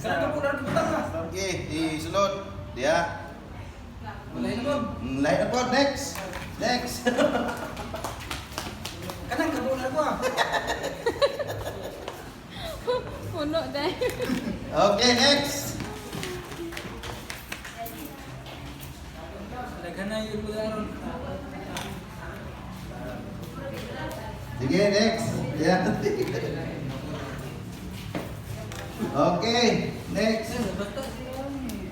Okay, isunod. Dia. Lain na po. Next. Next. Kanang kabulan ko ah. Puno dahil. Okay, next. Daghan na yung bulan. Sige, next. Dia. Okay, next. Basta siya ni.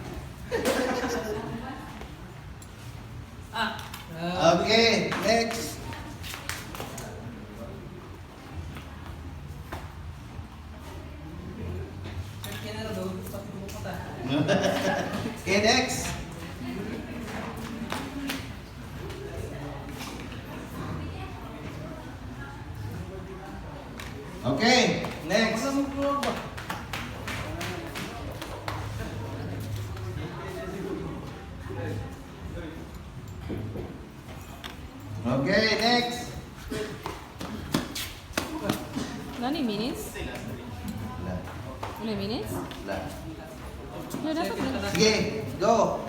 Okay, next. Kaya na daw pati mo ta. Okay, next. Okay, next. Wala mo pro ba? Okay, next. Nani minutes? Wala. Ulit minutes? Wala. No, dapat na. Sige, go.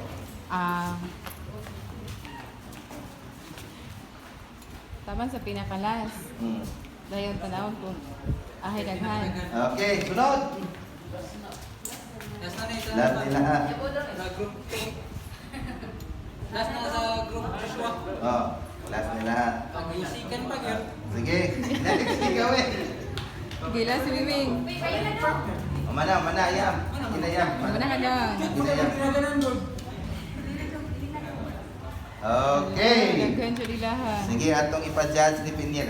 Taban sa pinakalas. Hmm. Dayon tanawon kung ahay daghan. Okay, sunod. Last na ito. Lahat nila ha. Sa group. Last na sa group Joshua. Oh, last nila ha. Pag-isikan pa yun. Sige, next. Ikaw eh. Gila si Wiming. Mana, yam. Inayam. Mana ka dyan? Inayam. Okay. Daghan siya dilaha. Sige, atong ipa-judge ni Pinya.